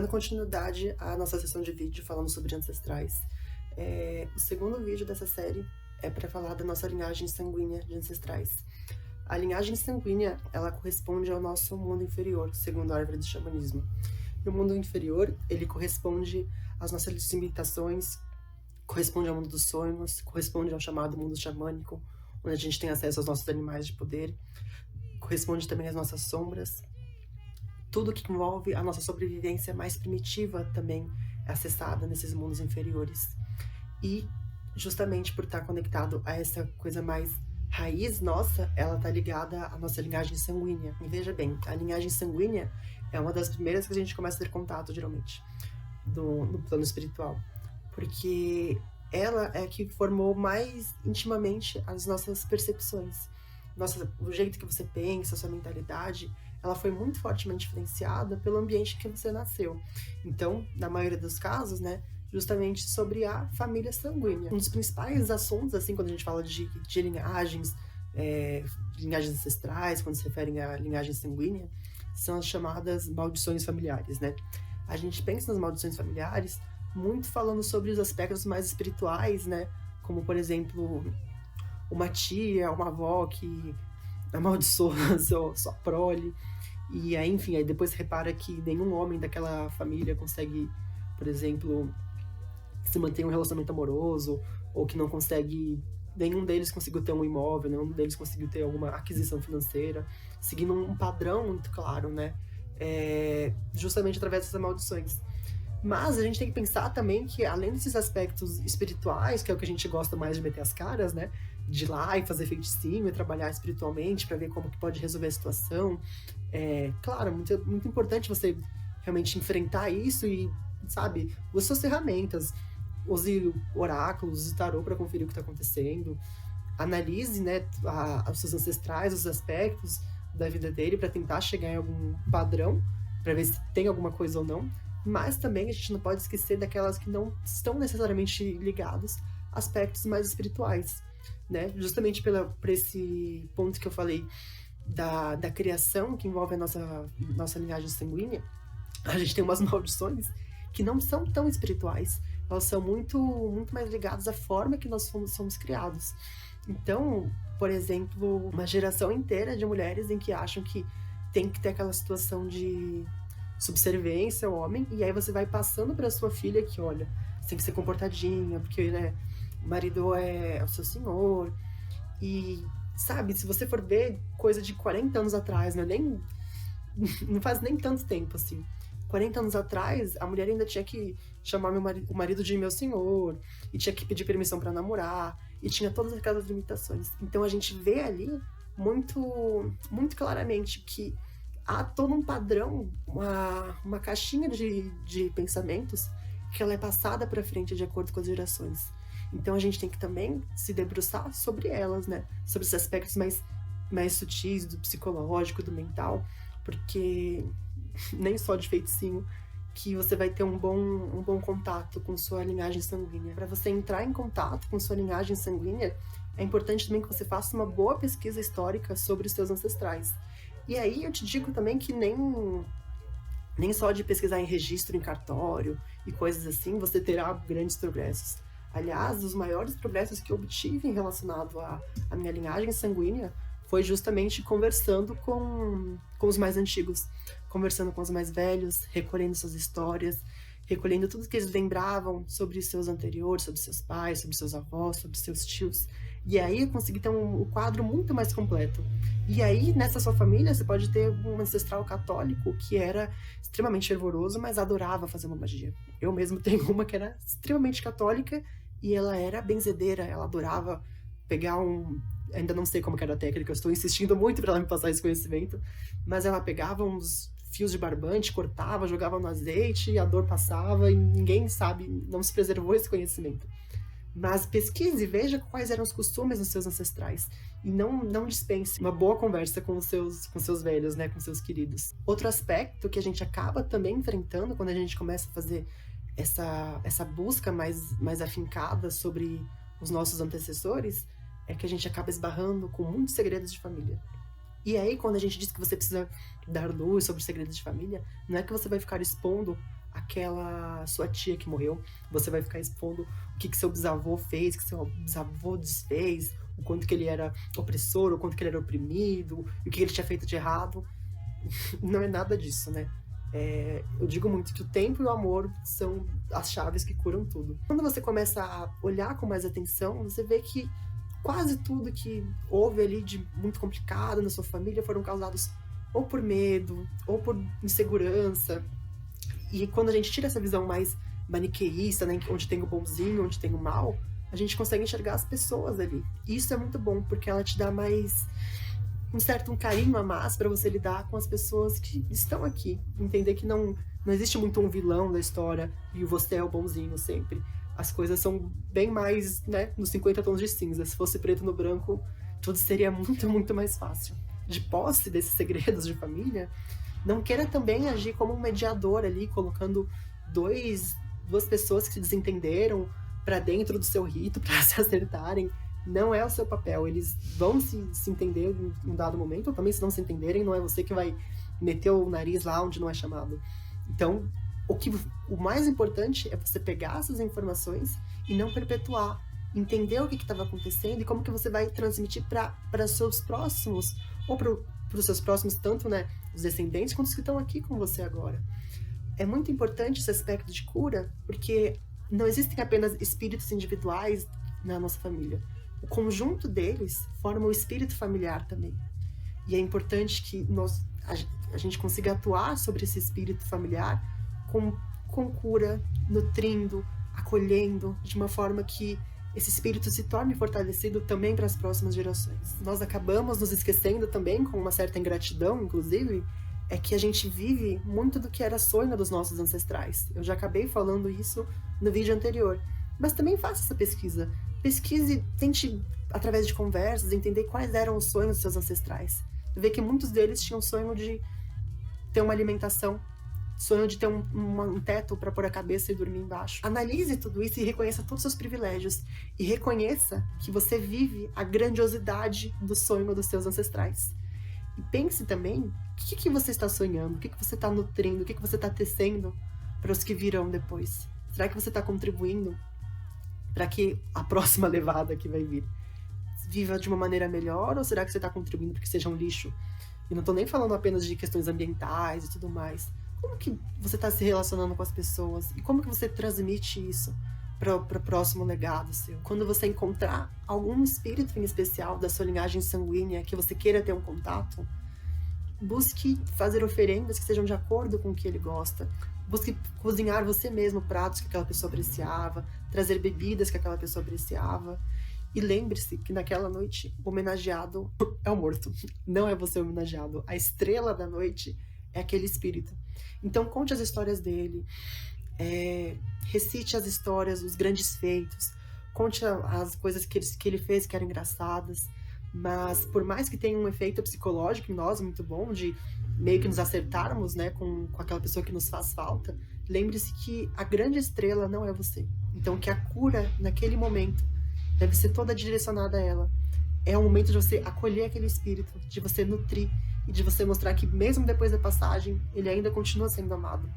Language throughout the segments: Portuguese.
Dando continuidade à nossa sessão de vídeo falando sobre ancestrais, o segundo vídeo dessa série é para falar da nossa linhagem sanguínea de ancestrais. A linhagem sanguínea, ela corresponde ao nosso mundo inferior, segundo a árvore do xamanismo. E o mundo inferior, ele corresponde às nossas limitações, corresponde ao mundo dos sonhos, corresponde ao chamado mundo xamânico, onde a gente tem acesso aos nossos animais de poder, corresponde também às nossas sombras. Tudo que envolve a nossa sobrevivência mais primitiva também é acessada nesses mundos inferiores. E, justamente por estar conectado a essa coisa mais raiz nossa, ela está ligada à nossa linhagem sanguínea. E veja bem, a linhagem sanguínea é uma das primeiras que a gente começa a ter contato, geralmente, no plano espiritual. Porque ela é que formou mais intimamente as nossas percepções. O jeito que você pensa, a sua mentalidade, ela foi muito fortemente influenciada pelo ambiente que você nasceu. Então, na maioria dos casos, né, justamente sobre a família sanguínea. Um dos principais assuntos, assim, quando a gente fala de linhagens, linhagens ancestrais, quando se referem à linhagem sanguínea, são as chamadas maldições familiares, né? A gente pensa nas maldições familiares muito falando sobre os aspectos mais espirituais, né? Como, por exemplo, uma tia, uma avó que amaldiçoa sua prole. E aí, enfim, aí depois repara que nenhum homem daquela família consegue, por exemplo, se manter em um relacionamento amoroso, ou que não consegue, nenhum deles conseguiu ter um imóvel, nenhum deles conseguiu ter alguma aquisição financeira, seguindo um padrão muito claro, né? Justamente através dessas maldições. Mas a gente tem que pensar também que, além desses aspectos espirituais, que é o que a gente gosta mais de meter as caras, né? De ir lá e fazer feiticinho e trabalhar espiritualmente para ver como que pode resolver a situação. Claro, muito, muito importante você realmente enfrentar isso e, sabe, use suas ferramentas. Use oráculos, use tarô para conferir o que está acontecendo. Analise, né, os seus ancestrais, os aspectos da vida dele para tentar chegar em algum padrão, para ver se tem alguma coisa ou não. Mas também a gente não pode esquecer daquelas que não estão necessariamente ligadas a aspectos mais espirituais, né? Justamente por esse ponto que eu falei da criação, que envolve a nossa linhagem sanguínea, a gente tem umas maldições que não são tão espirituais. Elas são muito, muito mais ligadas à forma que nós somos criados. Então, por exemplo, uma geração inteira de mulheres em que acham que tem que ter aquela situação de subserviência ao homem, e aí você vai passando para sua filha que, olha, você tem que ser comportadinha, porque, né, o marido é o seu senhor. E, sabe, se você for ver coisa de 40 anos atrás, né, não faz nem tanto tempo, assim. 40 anos atrás, a mulher ainda tinha que chamar o marido de meu senhor, e tinha que pedir permissão para namorar, e tinha todas aquelas limitações. Então a gente vê ali muito, muito claramente que há todo um padrão, uma caixinha de pensamentos que ela é passada para frente de acordo com as gerações. Então a gente tem que também se debruçar sobre elas, né? Sobre os aspectos mais sutis do psicológico, do mental, porque nem só de feiticinho que você vai ter um bom contato com sua linhagem sanguínea. Para você entrar em contato com sua linhagem sanguínea, é importante também que você faça uma boa pesquisa histórica sobre os seus ancestrais. E aí eu te digo também que nem só de pesquisar em registro, em cartório e coisas assim, você terá grandes progressos. Aliás, os maiores progressos que eu obtive relacionado à minha linhagem sanguínea foi justamente conversando com os mais antigos, conversando com os mais velhos, recolhendo suas histórias, recolhendo tudo que eles lembravam sobre seus anteriores, sobre seus pais, sobre seus avós, sobre seus tios. E aí eu consegui ter um quadro muito mais completo. E aí, nessa sua família, você pode ter um ancestral católico que era extremamente fervoroso, mas adorava fazer uma magia. Eu mesmo tenho uma que era extremamente católica e ela era benzedeira, ela adorava pegar ainda não sei como que era a técnica, eu estou insistindo muito para ela me passar esse conhecimento, mas ela pegava uns fios de barbante, cortava, jogava no azeite, a dor passava e ninguém sabe, não se preservou esse conhecimento. Mas pesquise e veja quais eram os costumes dos seus ancestrais. E não dispense uma boa conversa com seus velhos, né? Com seus queridos. Outro aspecto que a gente acaba também enfrentando quando a gente começa a fazer essa busca mais afincada sobre os nossos antecessores é que a gente acaba esbarrando com muitos segredos de família. E aí, quando a gente diz que você precisa dar luz sobre segredos de família, não é que você vai ficar expondo aquela sua tia que morreu. Você vai ficar expondo o que seu bisavô fez, o que seu bisavô desfez, o quanto que ele era opressor, o quanto que ele era oprimido, e o que ele tinha feito de errado. Não é nada disso, né? Eu digo muito que o tempo e o amor são as chaves que curam tudo. Quando você começa a olhar com mais atenção, você vê que quase tudo que houve ali de muito complicado na sua família foram causados ou por medo, ou por insegurança. E quando a gente tira essa visão mais maniqueísta, né, onde tem o bonzinho, onde tem o mal, a gente consegue enxergar as pessoas ali. E isso é muito bom, porque ela te dá mais um carinho a mais para você lidar com as pessoas que estão aqui. Entender que não existe muito um vilão da história e você é o bonzinho sempre. As coisas são bem mais, né, nos 50 tons de cinza. Se fosse preto no branco, tudo seria muito, muito mais fácil. De posse desses segredos de família, não queira também agir como um mediador ali, colocando duas pessoas que se desentenderam para dentro do seu rito, para se acertarem. Não é o seu papel. Eles vão se entender em um dado momento, ou também se não se entenderem, não é você que vai meter o nariz lá onde não é chamado. Então, o mais importante é você pegar essas informações e não perpetuar. Entender o que estava acontecendo e como que você vai transmitir para seus próximos, ou para os seus próximos, tanto, né, os descendentes, quanto os que estão aqui com você agora. É muito importante esse aspecto de cura, porque não existem apenas espíritos individuais na nossa família. O conjunto deles forma o espírito familiar também. E é importante que a gente consiga atuar sobre esse espírito familiar com cura, nutrindo, acolhendo, de uma forma que esse espírito se torne fortalecido também para as próximas gerações. Nós acabamos nos esquecendo também, com uma certa ingratidão, inclusive, é que a gente vive muito do que era sonho dos nossos ancestrais. Eu já acabei falando isso no vídeo anterior. Mas também faça essa pesquisa. Pesquise, tente, através de conversas, entender quais eram os sonhos dos seus ancestrais. Vê que muitos deles tinham sonho de ter uma alimentação, sonho de ter um teto para pôr a cabeça e dormir embaixo. Analise tudo isso e reconheça todos os seus privilégios. E reconheça que você vive a grandiosidade do sonho dos seus ancestrais. E pense também o que você está sonhando, o que você está nutrindo, o que você está tecendo para os que virão depois. Será que você está contribuindo para que a próxima levada que vai vir viva de uma maneira melhor, ou será que você está contribuindo para que seja um lixo? E não estou nem falando apenas de questões ambientais e tudo mais. Como que você está se relacionando com as pessoas? E como que você transmite isso para o próximo legado seu? Quando você encontrar algum espírito em especial da sua linhagem sanguínea que você queira ter um contato, busque fazer oferendas que sejam de acordo com o que ele gosta. Busque cozinhar você mesmo pratos que aquela pessoa apreciava, trazer bebidas que aquela pessoa apreciava. E lembre-se que naquela noite o homenageado é o morto, não é você o homenageado. A estrela da noite é aquele espírito. Então conte as histórias dele, recite as histórias, os grandes feitos, conte as coisas que ele fez que eram engraçadas, mas por mais que tenha um efeito psicológico em nós muito bom, de meio que nos acertarmos, né, com aquela pessoa que nos faz falta, lembre-se que a grande estrela não é você. Então que a cura naquele momento deve ser toda direcionada a ela. É o momento de você acolher aquele espírito, de você nutrir e de você mostrar que mesmo depois da passagem, ele ainda continua sendo amado.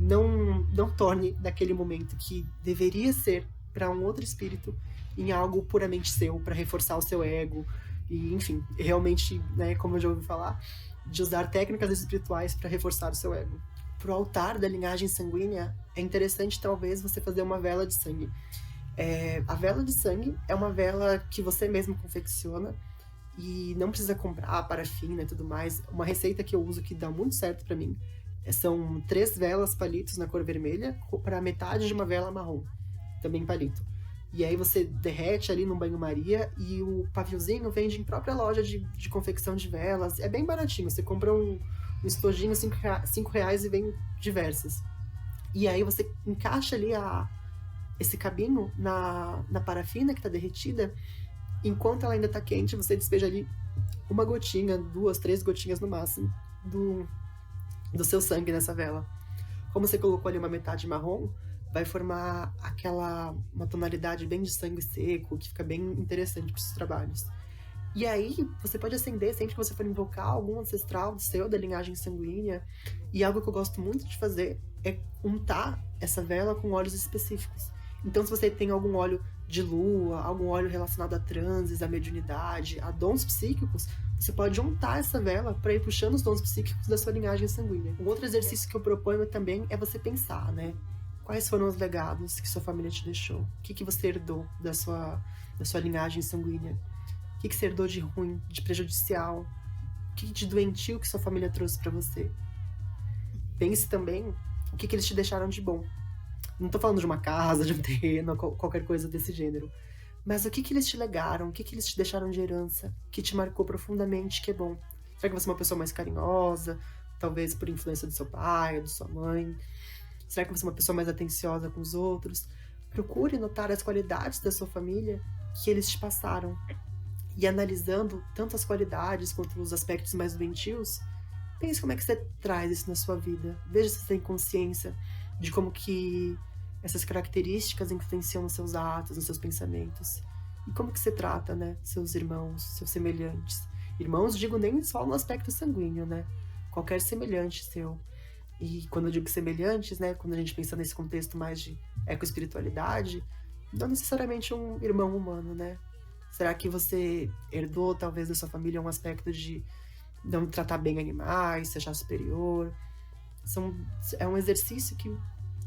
Não torne daquele momento que deveria ser para um outro espírito em algo puramente seu, para reforçar o seu ego e, enfim, realmente, né, como eu já ouvi falar, de usar técnicas espirituais para reforçar o seu ego. Pro altar da linhagem sanguínea, é interessante talvez você fazer uma vela de sangue. A vela de sangue é uma vela que você mesmo confecciona e não precisa comprar parafina e tudo mais. Uma receita que eu uso que dá muito certo para mim são 3 velas palitos na cor vermelha para metade de uma vela marrom, também palito. E aí você derrete ali num banho-maria e o paviozinho vende em própria loja de confecção de velas. É bem baratinho, você compra um estojinho R$5 e vem diversas. E aí você encaixa ali esse cabinho na parafina que está derretida. Enquanto ela ainda está quente, você despeja ali uma gotinha, 2, 3 gotinhas no máximo do seu sangue nessa vela. Como você colocou ali uma metade marrom, vai formar uma tonalidade bem de sangue seco, que fica bem interessante para os seus trabalhos. E aí, você pode acender sempre que você for invocar algum ancestral seu, da linhagem sanguínea. E algo que eu gosto muito de fazer é untar essa vela com óleos específicos. Então, se você tem algum óleo de lua, algum óleo relacionado a transes, a mediunidade, a dons psíquicos, você pode untar essa vela para ir puxando os dons psíquicos da sua linhagem sanguínea. Um outro exercício que eu proponho também é você pensar, né? Quais foram os legados que sua família te deixou? O que você herdou da sua linhagem sanguínea? O que você herdou de ruim, de prejudicial? O que de doentio que sua família trouxe para você? Pense também o que eles te deixaram de bom. Não tô falando de uma casa, de um terreno, qualquer coisa desse gênero. Mas o que eles te legaram? O que eles te deixaram de herança? Que te marcou profundamente, que é bom? Será que você é uma pessoa mais carinhosa? Talvez por influência do seu pai ou da sua mãe? Será que você é uma pessoa mais atenciosa com os outros? Procure notar as qualidades da sua família que eles te passaram. E analisando tanto as qualidades quanto os aspectos mais doentios, pense como é que você traz isso na sua vida. Veja se você tem consciência de como que essas características influenciam nos seus atos, nos seus pensamentos. E como que você trata, né, seus irmãos, seus semelhantes. Irmãos, digo nem só no aspecto sanguíneo, né? Qualquer semelhante seu. E quando eu digo semelhantes, né, quando a gente pensa nesse contexto mais de ecoespiritualidade, não necessariamente um irmão humano, né? Será que você herdou, talvez, da sua família um aspecto de não tratar bem animais, se achar superior? É um exercício que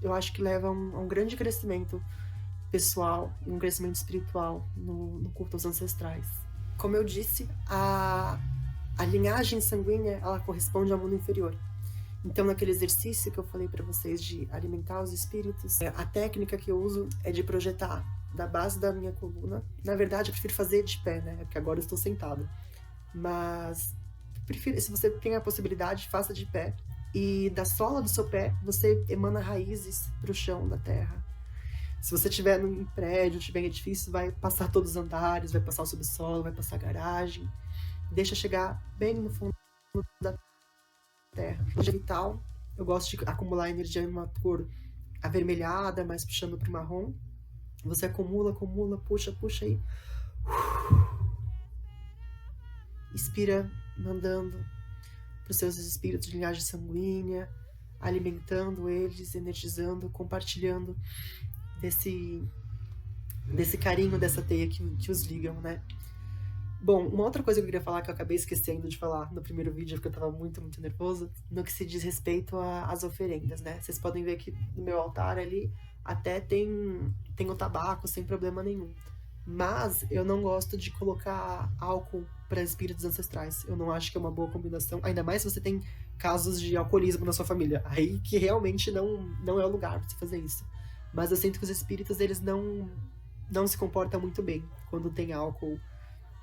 eu acho que leva a um grande crescimento pessoal e um crescimento espiritual no culto aos ancestrais. Como eu disse, a linhagem sanguínea, ela corresponde ao mundo inferior. Então, naquele exercício que eu falei para vocês de alimentar os espíritos, a técnica que eu uso é de projetar da base da minha coluna. Na verdade, eu prefiro fazer de pé, né? Porque agora eu estou sentada. Mas, se você tem a possibilidade, faça de pé. E da sola do seu pé, você emana raízes para o chão da terra. Se você estiver em prédio, estiver em edifício, vai passar todos os andares, vai passar o subsolo, vai passar a garagem. Deixa chegar bem no fundo da terra. Energia vital, eu gosto de acumular energia em uma cor avermelhada, mas puxando para o marrom. Você acumula, puxa aí. Expira, mandando para os seus espíritos de linhagem sanguínea, alimentando eles, energizando, compartilhando desse carinho, dessa teia que os ligam, né? Bom, uma outra coisa que eu queria falar, que eu acabei esquecendo de falar no primeiro vídeo, porque eu tava muito, muito nervosa, no que se diz respeito às oferendas, né? Vocês podem ver que no meu altar ali até tem o tabaco sem problema nenhum. Mas eu não gosto de colocar álcool para espíritos ancestrais. Eu não acho que é uma boa combinação, ainda mais se você tem casos de alcoolismo na sua família. Aí que realmente não é o lugar para você fazer isso. Mas eu sinto que os espíritos, eles não se comportam muito bem quando tem álcool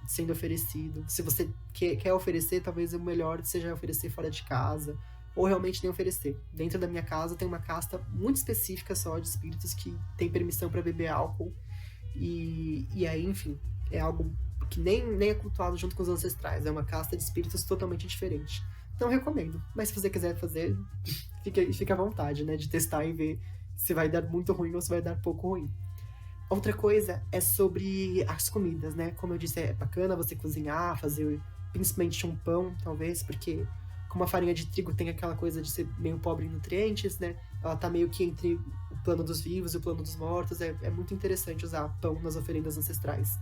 sendo oferecido. Se você quer oferecer, talvez o melhor seja oferecer fora de casa, ou realmente nem oferecer. Dentro da minha casa tem uma casta muito específica só de espíritos que tem permissão para beber álcool, e aí, enfim, é algo que nem é cultuado junto com os ancestrais, é uma casta de espíritos totalmente diferente. Não recomendo, mas se você quiser fazer, fique à vontade, né, de testar e ver se vai dar muito ruim ou se vai dar pouco ruim. Outra coisa é sobre as comidas, né? Como eu disse, é bacana você cozinhar, fazer principalmente um pão, talvez, porque como a farinha de trigo tem aquela coisa de ser meio pobre em nutrientes, né? Ela tá meio que entre o plano dos vivos e o plano dos mortos. É muito interessante usar pão nas oferendas ancestrais.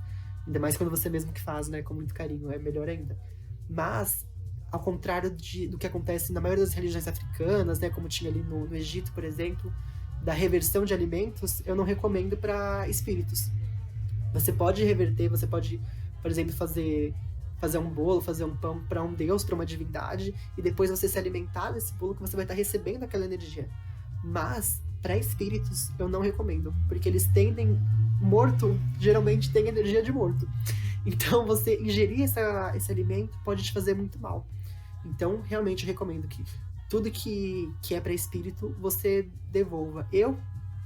Ainda mais quando você mesmo que faz, né? Com muito carinho, é melhor ainda. Mas, ao contrário do que acontece na maioria das religiões africanas, né? Como tinha ali no Egito, por exemplo, da reversão de alimentos, eu não recomendo para espíritos. Você pode reverter, você pode, por exemplo, fazer um bolo, fazer um pão para um deus, para uma divindade, e depois você se alimentar desse bolo que você vai estar recebendo aquela energia. Mas, para espíritos, eu não recomendo, porque eles tendem... Morto, geralmente, tem energia de morto. Então, você ingerir esse alimento pode te fazer muito mal. Então, realmente, eu recomendo que tudo que é para espírito, você devolva. Eu,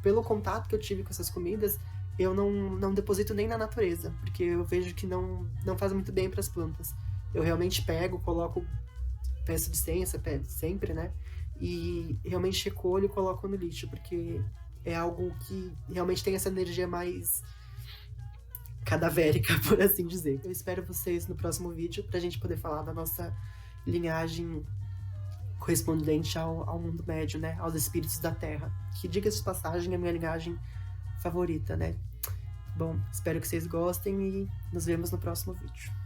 pelo contato que eu tive com essas comidas, eu não deposito nem na natureza, porque eu vejo que não faz muito bem para as plantas. Eu realmente pego, coloco, peço licença, sempre, né? E realmente recolho e coloco no lixo, porque é algo que realmente tem essa energia mais cadavérica, por assim dizer. Eu espero vocês no próximo vídeo pra gente poder falar da nossa linhagem correspondente ao mundo médio, né? Aos espíritos da Terra. Que, diga-se de passagem, é a minha linhagem favorita, né? Bom, espero que vocês gostem e nos vemos no próximo vídeo.